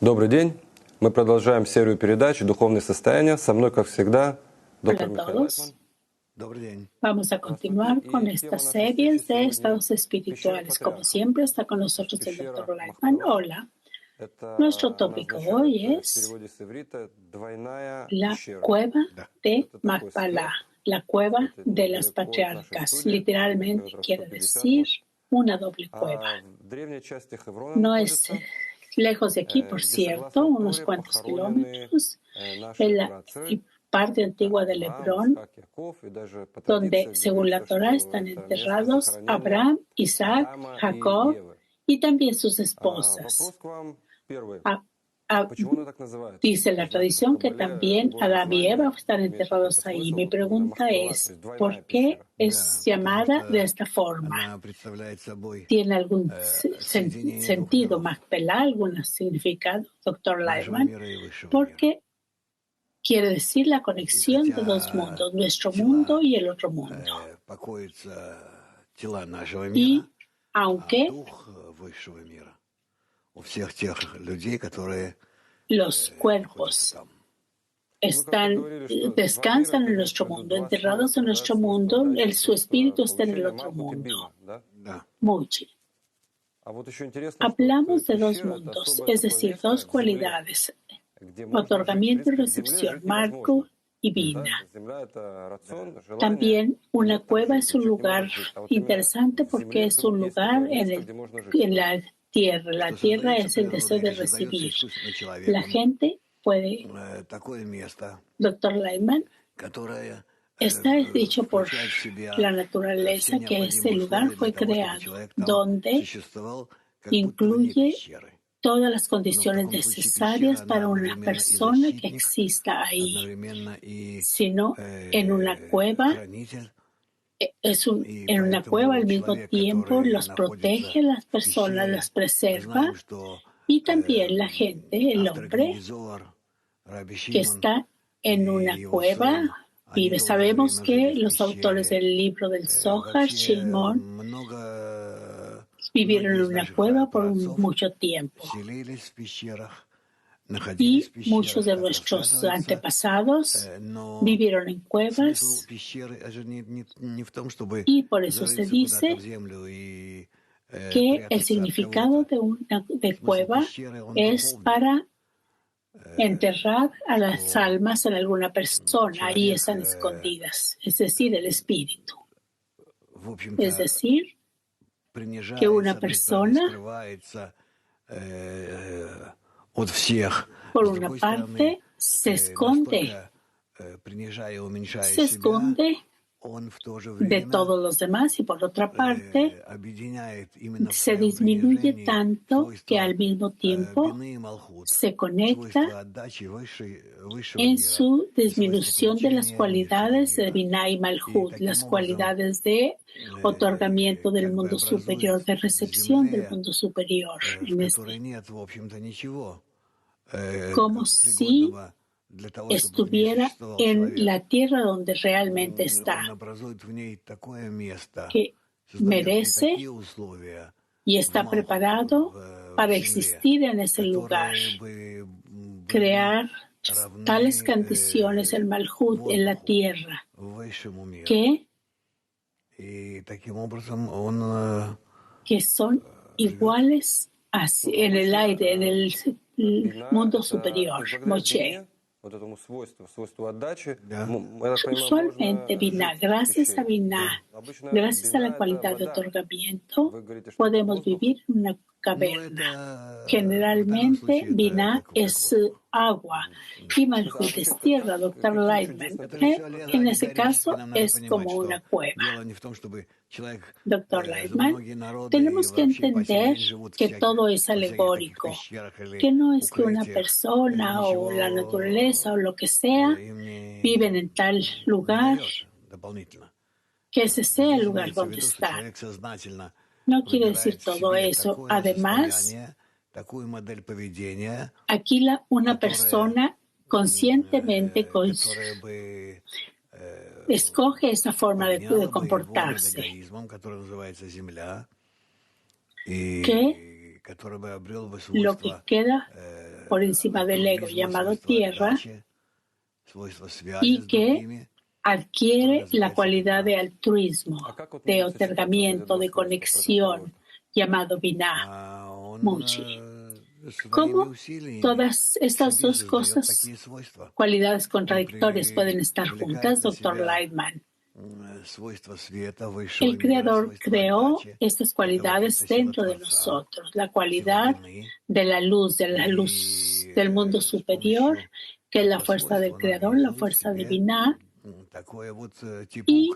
Добрый день. Мы продолжаем серию передач «Духовное состояние». Со мной, как всегда, доктор Hola a Михаил todos. Лайтман. Vamos a continuar con estas series de estados espirituales. Como siempre, está con nosotros el Dr. Lightman. Hola. Nuestro tópico hoy es la cueva de Machpelah, la cueva de las patriarcas. Literalmente quiere decir una doble cueva. No es lejos de aquí, por cierto, unos cuantos kilómetros. En la parte antigua de Hebrón, donde según la Torá están enterrados Abraham, Isaac, Jacob y también sus esposas. Dice la tradición que también Adán y Eva están enterrados ahí. Mi pregunta es, ¿por qué es llamada de esta forma? ¿Tiene algún sentido, Machpelah, algún significado, Dr. Lightman? Porque quiere decir la conexión de dos mundos, nuestro mundo y el otro mundo. Y aunque los cuerpos descansan en nuestro mundo, enterrados en nuestro mundo, su espíritu está en el otro mundo. Mucho. Hablamos de dos mundos, es decir, dos cualidades: otorgamiento y recepción, Marco y Bina. También una cueva es un lugar interesante porque es un lugar en la tierra. La tierra es el deseo de recibir. La gente puede, Dr. Lightman, está dicho por la naturaleza que este lugar fue creado, donde incluye todas las condiciones necesarias para una persona que exista ahí, sino en una cueva. En una cueva al mismo tiempo los protege a las personas, las preserva, y también la gente, el hombre que está en una cueva vive. Sabemos que los autores del libro del Zohar, Shimon, vivieron en una cueva por mucho tiempo. Y muchos de nuestros antepasados vivieron en cuevas, y por eso se dice que el significado de cueva es para enterrar a las almas en alguna persona. Ahí están escondidas, es decir, el espíritu. Es decir, que una persona, por una parte, se esconde de todos los demás, y por otra parte se disminuye tanto que al mismo tiempo se conecta en su disminución de las cualidades de Binah y Malhut, las cualidades de otorgamiento del mundo superior, de recepción del mundo superior, como si estuviera en la tierra donde realmente está, que merece y está preparado para existir en ese lugar, crear tales condiciones, el Malhut en la tierra, que son iguales en el aire, en el mundo superior, Moshe. Usualmente Binah, gracias a Binah, gracias a la cualidad de otorgamiento, podemos vivir en una caverna. Generalmente Binah es agua y Malhut es tierra, Dr. Lightman. En ese caso es como una cueva. Dr. Lightman, tenemos que entender que todo es alegórico, que no es que una persona o la naturaleza o lo que sea viven en tal lugar, que ese sea el lugar donde están. No quiere decir todo eso. Además, aquí una persona conscientemente escoge esa forma de comportarse, que lo que queda por encima del ego llamado tierra y que adquiere la cualidad de altruismo, de otorgamiento, de conexión, llamado Binah, Muchi. ¿Cómo todas estas dos cosas, cualidades contradictorias, pueden estar juntas, Dr. Lightman? El Creador creó estas cualidades dentro de nosotros, la cualidad de la luz del mundo superior, que es la fuerza del Creador, la fuerza divina, y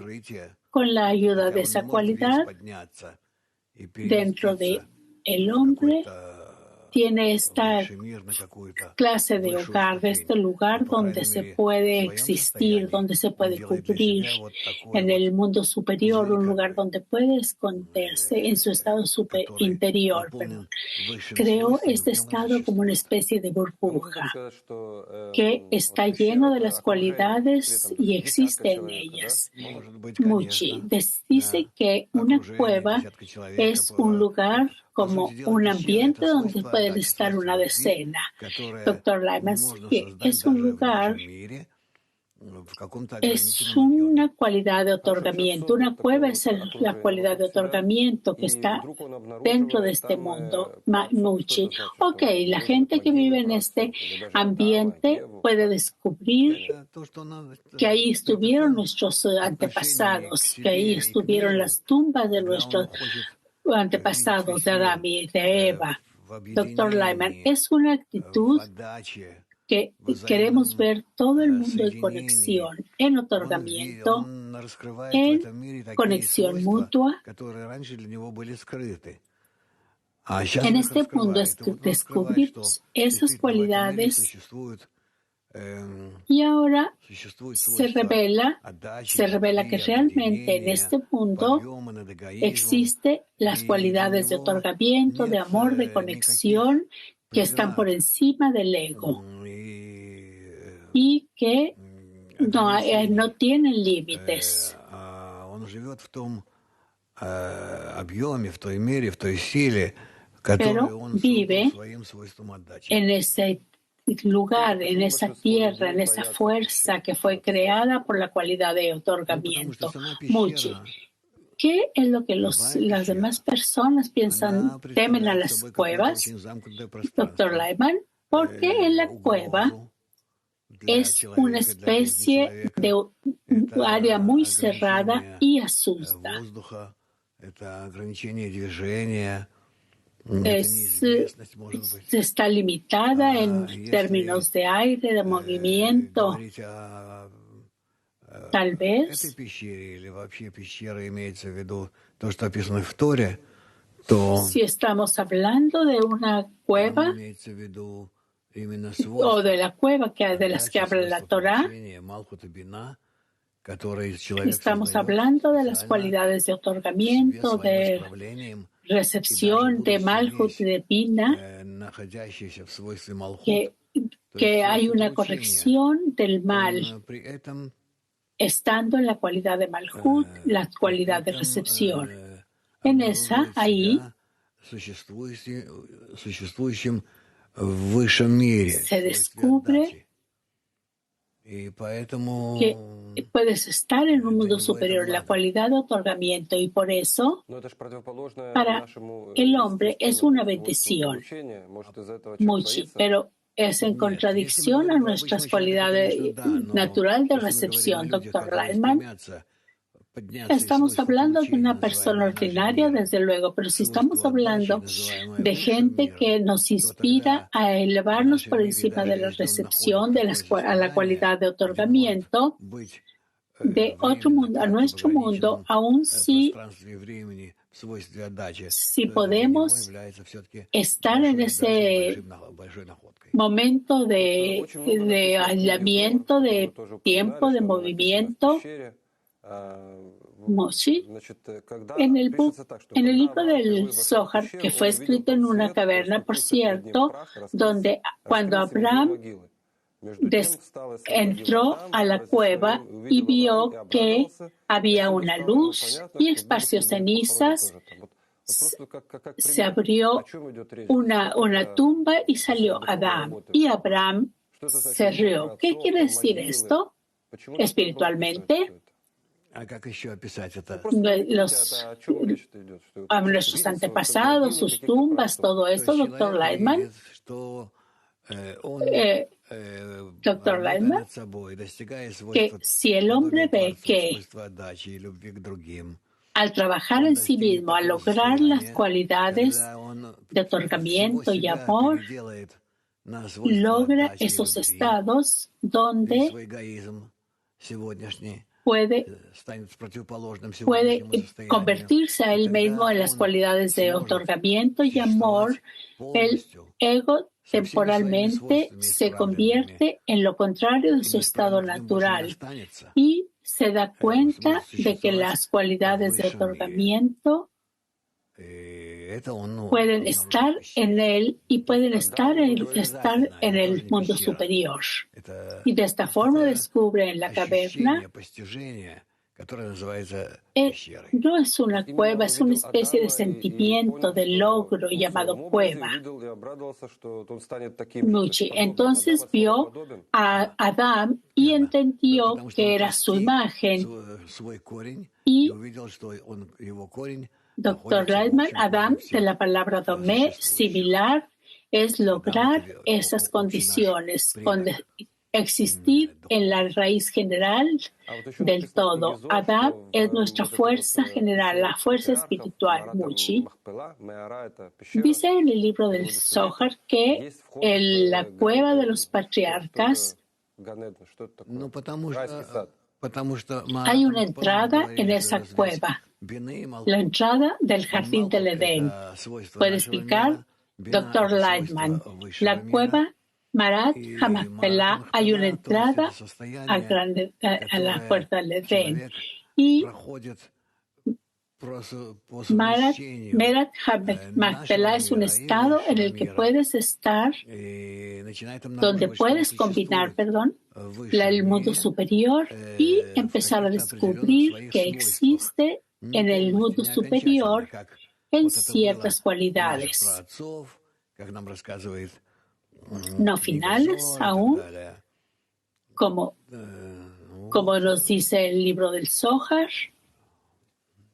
con la ayuda de esa cualidad, dentro de el hombre, tiene esta clase de hogar, de este lugar donde se puede existir, donde se puede cubrir en el mundo superior, un lugar donde puede esconderse en su estado interior. Creó este estado como una especie de burbuja que está lleno de las cualidades y existe en ellas. Muchi dice que una cueva es un lugar como un ambiente donde pueden estar una decena. Dr. Lyman, es un lugar, es una cualidad de otorgamiento. Una cueva es la cualidad de otorgamiento que está dentro de este mundo. Muchi. Ok, la gente que vive en este ambiente puede descubrir que ahí estuvieron nuestros antepasados, que ahí estuvieron las tumbas de nuestros antepasados de Adán y de Eva. Dr. Lyman, es una actitud que queremos ver todo el mundo en conexión, en otorgamiento, en conexión mutua. En este mundo descubrimos esas cualidades y ahora se revela que realmente en este mundo existen las cualidades de otorgamiento, de amor, de conexión que están por encima del ego y que no tienen límites. Pero vive en ese lugar, en esa tierra, en esa fuerza que fue creada por la cualidad de otorgamiento. Muchi. ¿Qué es lo que las demás personas piensan, temen a las cuevas? Dr. Lyman, porque en la cueva es una especie de área muy cerrada y asusta. Está limitada en términos de aire, de movimiento. Tal vez si estamos hablando de una cueva o de la cueva de las que habla la Torá, estamos hablando de las cualidades de otorgamiento, de recepción, de Malhut y de Bina, que hay una corrección del mal, estando en la cualidad de Malhut, la cualidad de recepción. En esa, ahí, se descubre que puedes estar en un mundo superior, la cualidad de otorgamiento, y por eso para el hombre es una bendición, Muchi, pero es en contradicción a nuestras cualidades naturales de recepción, Dr. Lyman. Estamos hablando de una persona ordinaria, desde luego, pero si estamos hablando de gente que nos inspira a elevarnos por encima de la recepción, a la cualidad de otorgamiento, de otro mundo a nuestro mundo, aún si podemos estar en ese momento de aislamiento, de tiempo, de movimiento. Moshi, en el libro del Zohar, que fue escrito en una caverna, por cierto, donde cuando Abraham entró a la cueva y vio que había una luz y esparció cenizas se abrió una tumba y salió Adán. Y Abraham se rió. ¿Qué quiere decir esto? Espiritualmente, a nuestros antepasados, sus tumbas, todo esto, doctor Lightman. Doctor Lightman, que si el hombre ve que al trabajar en sí mismo, al lograr las cualidades de otorgamiento y amor, logra esos estados donde puede convertirse a él mismo en las cualidades de otorgamiento y amor. El ego temporalmente se convierte en lo contrario de su estado natural y se da cuenta de que las cualidades de otorgamiento pueden estar en él y pueden estar en el mundo superior. Y de esta forma descubre en la caverna, no es una cueva, es una especie de sentimiento de logro llamado cueva. Muchi. Entonces vio a Adán y entendió que era su imagen. Y Dr. Lightman, Adán, de la palabra domé, similar, es lograr esas condiciones, existir en la raíz general del todo. Adán es nuestra fuerza general, la fuerza espiritual, Muchi. Dice en el libro del Zohar que en la cueva de los patriarcas hay una entrada en esa cueva, la entrada del jardín del Edén. Puede explicar Dr. Lightman. La cueva Marat Hamakpelah, hay una entrada a la puerta del Edén. Y Marat Hamakpelah es un estado en el que puedes estar, donde puedes combinar, el mundo superior y empezar a descubrir que existe en el mundo superior en ciertas cualidades. No finales aún, como nos dice el libro del Zohar.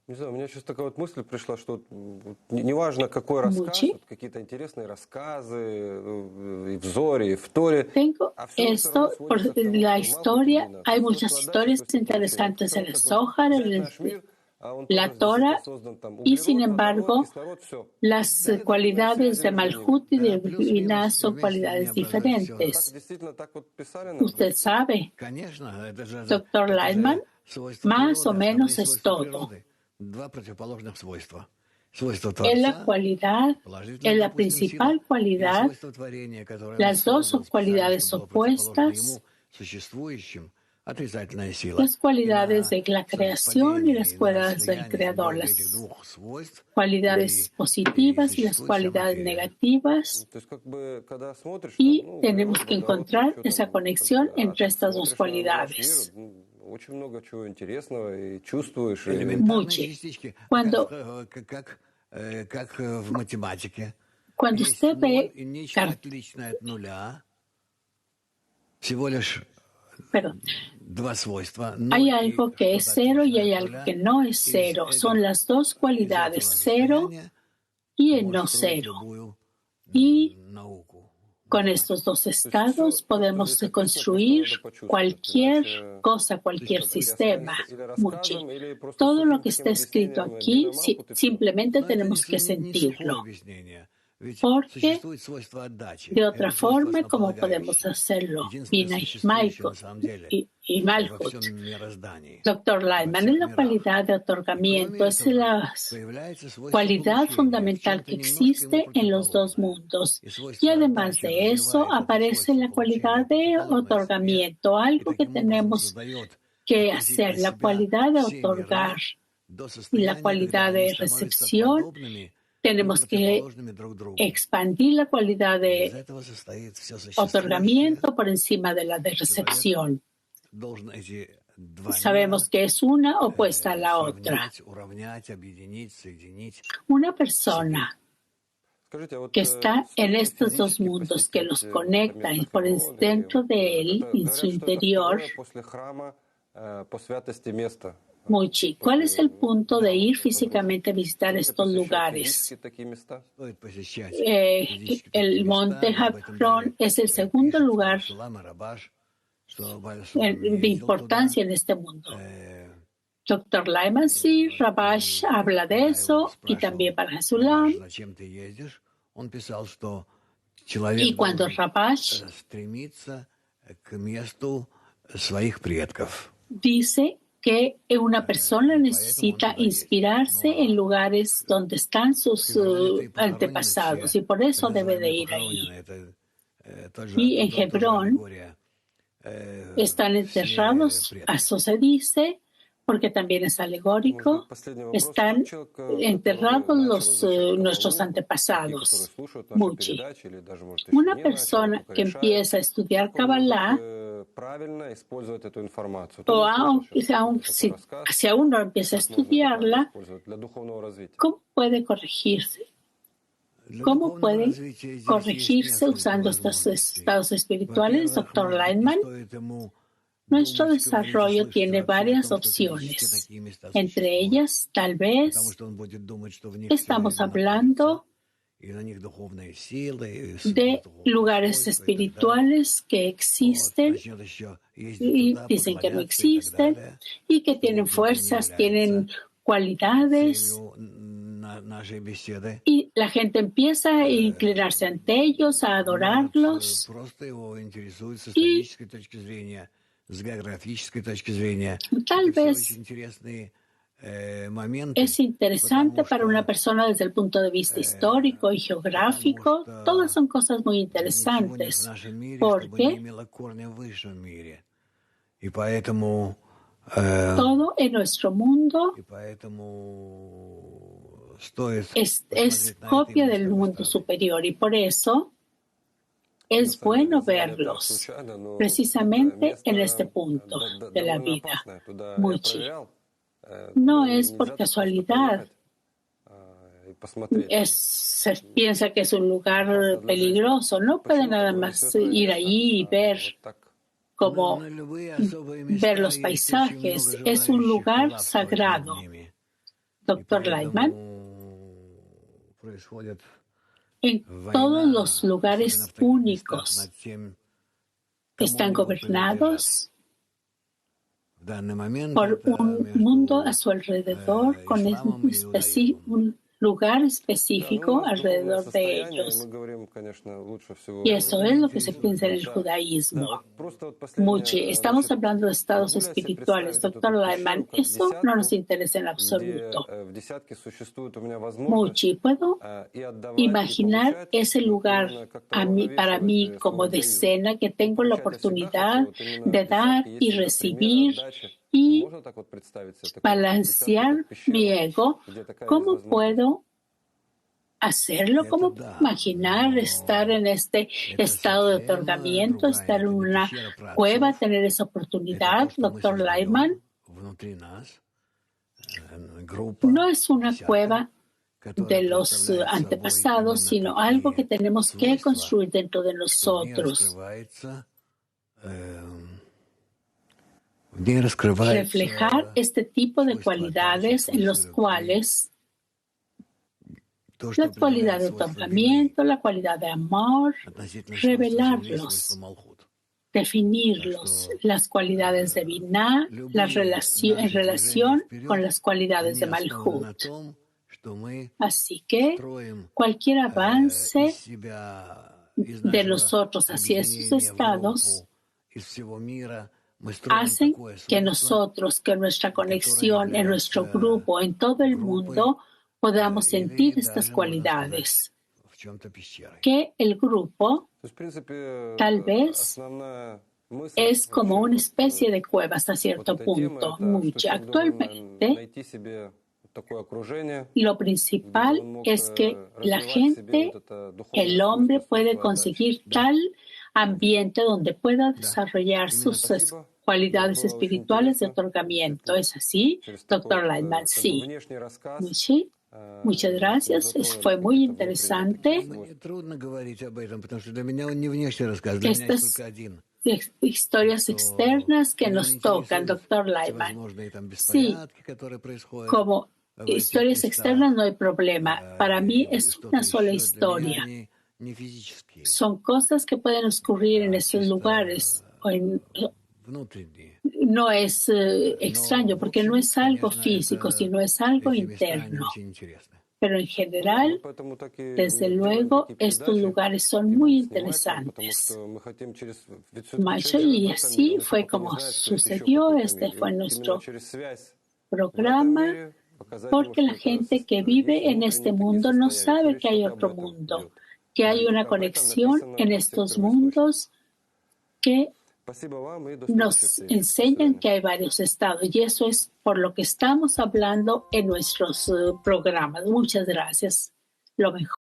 Не знаю, у меня сейчас такая вот мысль пришла, что неважно, какой рассказ, вот какие-то интересные рассказы и в Зоре, и в Торе. Tengo esto por la historia. Hay muchas historias interesantes en el Zohar, en la Torah, y sin embargo, las cualidades de Malhut y de Binah son cualidades diferentes. Usted sabe, Dr. Lightman, más o menos es todo. Es la cualidad, es la principal cualidad. Las dos son cualidades opuestas. Las cualidades de la creación y las cualidades del creador, las cualidades positivas y las cualidades negativas. Y tenemos que encontrar esa conexión entre estas dos cualidades. Mucho. Cuando usted ve, hay algo que es cero y hay algo que no es cero. Son las dos cualidades, cero y el no cero. Y con estos dos estados podemos construir cualquier cosa, cualquier sistema. Muchi. Todo lo que está escrito aquí, simplemente tenemos que sentirlo. Porque de otra forma, ¿cómo podemos hacerlo? Binah y Malhut. Dr. Lightman, es la cualidad de otorgamiento, es la cualidad fundamental que existe en los dos mundos. Y además de eso, aparece la cualidad de otorgamiento, algo que tenemos que hacer, la cualidad de otorgar y la cualidad de recepción. Tenemos que expandir la cualidad de otorgamiento por encima de la de recepción. sabemos que es una opuesta a la otra. Una persona que está en estos dos mundos, que los conecta por dentro de él, en su interior. Muchi, ¿cuál es el punto de ir físicamente a visitar estos lugares? El monte Hebrón es el segundo lugar de importancia en este mundo. Dr. Lyman, sí, Rabash habla de eso y también para Sulam. Y cuando Rabash dice que una persona necesita inspirarse en lugares donde están sus antepasados y por eso debe de ir ahí. Y en Hebrón están enterrados, eso se dice, porque también es alegórico, están enterrados nuestros antepasados. Muchi. Una persona que empieza a estudiar Kabbalah, o si aún no empieza a estudiarla, ¿cómo puede corregirse? ¿Cómo puede corregirse usando estos estados espirituales, Dr. Lyman? Nuestro desarrollo tiene varias opciones. Entre ellas, tal vez, estamos hablando de lugares espirituales que existen y dicen que no existen y que tienen fuerzas, tienen cualidades. Y la gente empieza a inclinarse ante ellos, a adorarlos. Y tal vez es interesante para una persona desde el punto de vista histórico y geográfico. Todas son cosas muy interesantes porque todo en nuestro mundo es copia del mundo superior y por eso es bueno verlos precisamente en este punto de la vida. Muchi. No es por casualidad. Se piensa que es un lugar peligroso. No puede nada más ir allí y ver los paisajes. Es un lugar sagrado. Dr. Lyman. En todos los lugares únicos están gobernados por un mundo a su alrededor con un lugar específico alrededor de ellos. Y eso es lo que se piensa en el judaísmo. Muchi, estamos hablando de estados espirituales. Dr. Lyman, eso no nos interesa en absoluto. Muchi, ¿puedo imaginar ese lugar para mí como decena que tengo la oportunidad de dar y recibir y balancear mi ego? ¿Cómo puedo hacerlo? ¿Cómo puedo imaginar estar en este estado de otorgamiento, estar en una cueva, tener esa oportunidad, Dr. Lyman? No es una cueva de los antepasados, sino algo que tenemos que construir dentro de nosotros. Reflejar este tipo de cualidades en los cuales la cualidad de otorgamiento, la cualidad de amor, revelarlos, definirlos, las cualidades de Binah, en relación con las cualidades de Malhut. Así que cualquier avance de nosotros hacia esos estados hacen que nosotros, que nuestra conexión en nuestro grupo, en todo el mundo, podamos sentir estas cualidades. Que el grupo tal vez es como una especie de cueva hasta cierto punto. Actualmente, lo principal es que la gente, el hombre puede conseguir tal ambiente donde pueda desarrollar sus cualidades espirituales de otorgamiento. ¿Es así, doctor Lightman? Sí. Sí. Muchas gracias. Fue muy interesante. Estas historias externas que nos tocan, doctor Lightman. Sí, como historias externas no hay problema. Para mí es una sola historia. Son cosas que pueden ocurrir en estos lugares. No es extraño porque no es algo físico, sino es algo interno. Pero en general, desde luego, estos lugares son muy interesantes. Y así fue como sucedió. Este fue nuestro programa, porque la gente que vive en este mundo no sabe que hay otro mundo, que hay una conexión en estos mundos que nos enseñan que hay varios estados, y eso es por lo que estamos hablando en nuestros programas. Muchas gracias. Lo mejor.